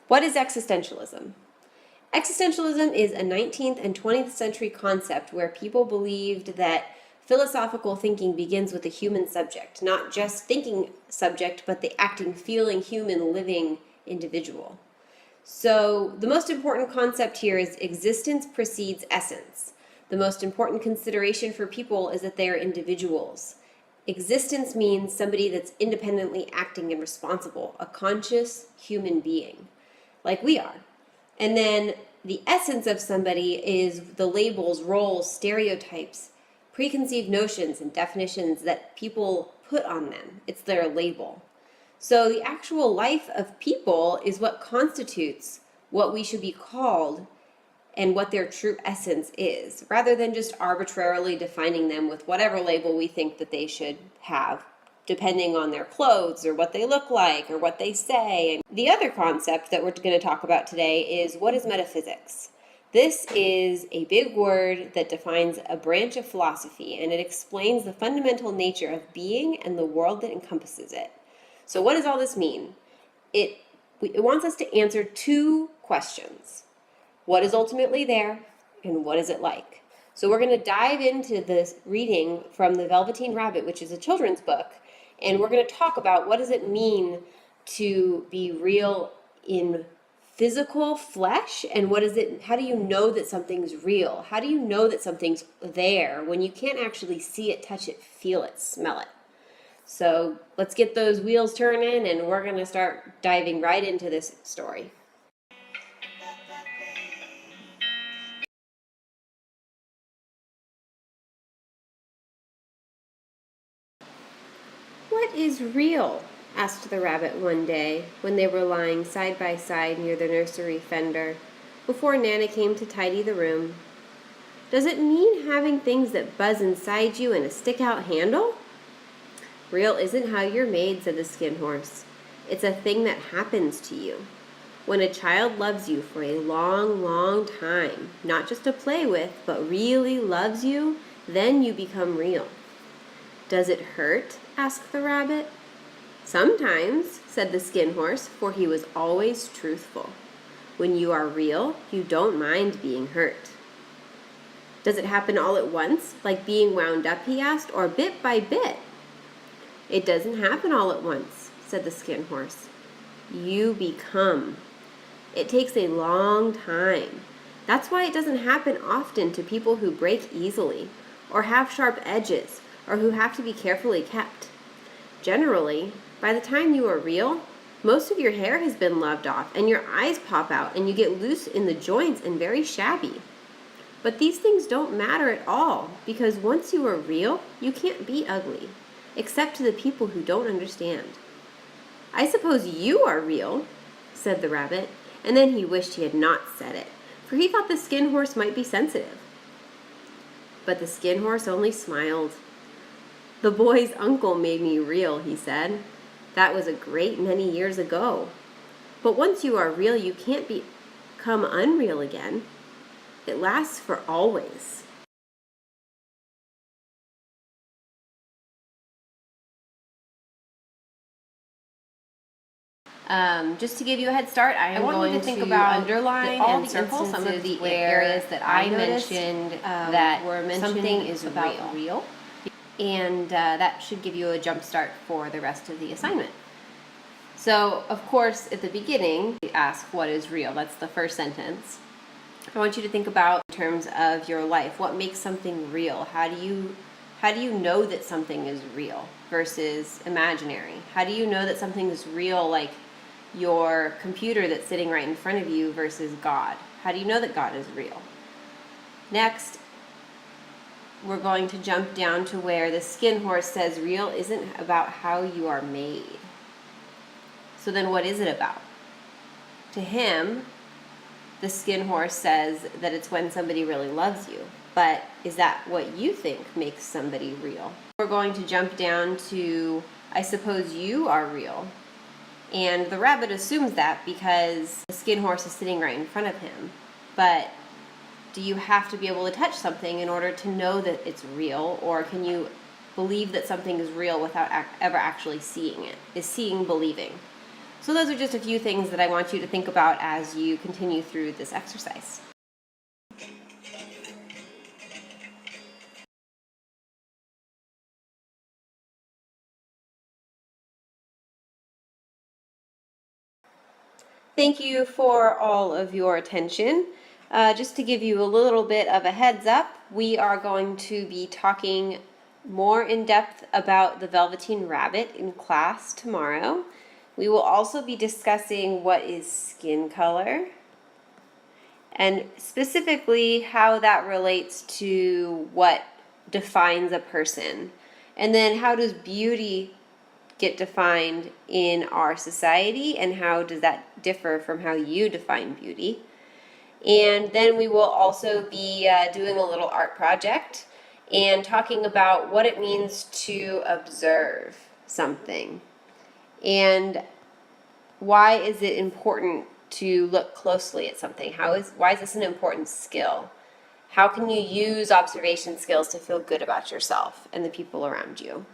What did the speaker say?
What is existentialism? Existentialism is a 19th and 20th century concept where people believed that philosophical thinking begins with the human subject, not just thinking subject, but the acting, feeling, human, living individual. So the most important concept here is existence precedes essence. The most important consideration for people is that they are individuals. Existence means somebody that's independently acting and responsible, a conscious human being, like we are. And then the essence of somebody is the labels, roles, stereotypes, preconceived notions, and definitions that people put on them. It's their label. So the actual life of people is what constitutes what we should be called and what their true essence is, rather than just arbitrarily defining them with whatever label we think that they should have, depending on their clothes or what they look like or what they say. And the other concept that we're going to talk about today is, what is metaphysics? This is a big word that defines a branch of philosophy, and it explains the fundamental nature of being and the world that encompasses it. So what does all this mean? It wants us to answer two questions. What is ultimately there, and what is it like? So we're going to dive into this reading from the Velveteen Rabbit, which is a children's book, and we're going to talk about what does it mean to be real in physical flesh, and how do you know that something's real? How do you know that something's there when you can't actually see it, touch it, feel it, smell it? So let's get those wheels turning, and we're going to start diving right into this story. "What is real?" asked the rabbit one day when they were lying side by side near the nursery fender, before Nana came to tidy the room. "Does it mean having things that buzz inside you and a stick-out handle?" "Real isn't how you're made," said the skin horse. "It's a thing that happens to you. When a child loves you for a long, long time, not just to play with, but really loves you, then you become real." "Does it hurt?" asked the rabbit. "Sometimes," said the skin horse, for he was always truthful. "When you are real, you don't mind being hurt." "Does it happen all at once, like being wound up?" he asked, "or bit by bit?" "It doesn't happen all at once," said the skin horse. "You become. It takes a long time. That's why it doesn't happen often to people who break easily, or have sharp edges, or who have to be carefully kept. Generally, by the time you are real, most of your hair has been loved off, and your eyes pop out, and you get loose in the joints and very shabby. But these things don't matter at all, because once you are real, you can't be ugly, except to the people who don't understand." "I suppose you are real," said the rabbit, and then he wished he had not said it, for he thought the skin horse might be sensitive. But the skin horse only smiled. "The boy's uncle made me real," he said. "That was a great many years ago. But once you are real, you can't become unreal again. It lasts for always." Just to give you a head start, I want you to think about underline and circle some of the areas that I mentioned that something is real. And that should give you a jump start for the rest of the assignment. So, of course, at the beginning, we ask what is real. That's the first sentence. I want you to think about in terms of your life. What makes something real? How do you know that something is real versus imaginary? How do you know that something is real, like your computer that's sitting right in front of you, versus God? How do you know that God is real? Next, we're going to jump down to where the skin horse says real isn't about how you are made. So then what is it about? To him, the skin horse says that it's when somebody really loves you. But is that what you think makes somebody real? We're going to jump down to, I suppose you are real. And the rabbit assumes that because the skin horse is sitting right in front of him. But do you have to be able to touch something in order to know that it's real? Or can you believe that something is real without ever actually seeing it? Is seeing believing? So those are just a few things that I want you to think about as you continue through this exercise. Thank you for all of your attention. Just to give you a little bit of a heads up, we are going to be talking more in depth about the Velveteen rabbit in class tomorrow. We will also be discussing what is skin color and specifically how that relates to what defines a person. And then how does beauty get defined in our society, and how does that differ from how you define beauty? And then we will also be doing a little art project and talking about what it means to observe something and why is it important to look closely at something. Why is this an important skill? How can you use observation skills to feel good about yourself and the people around you?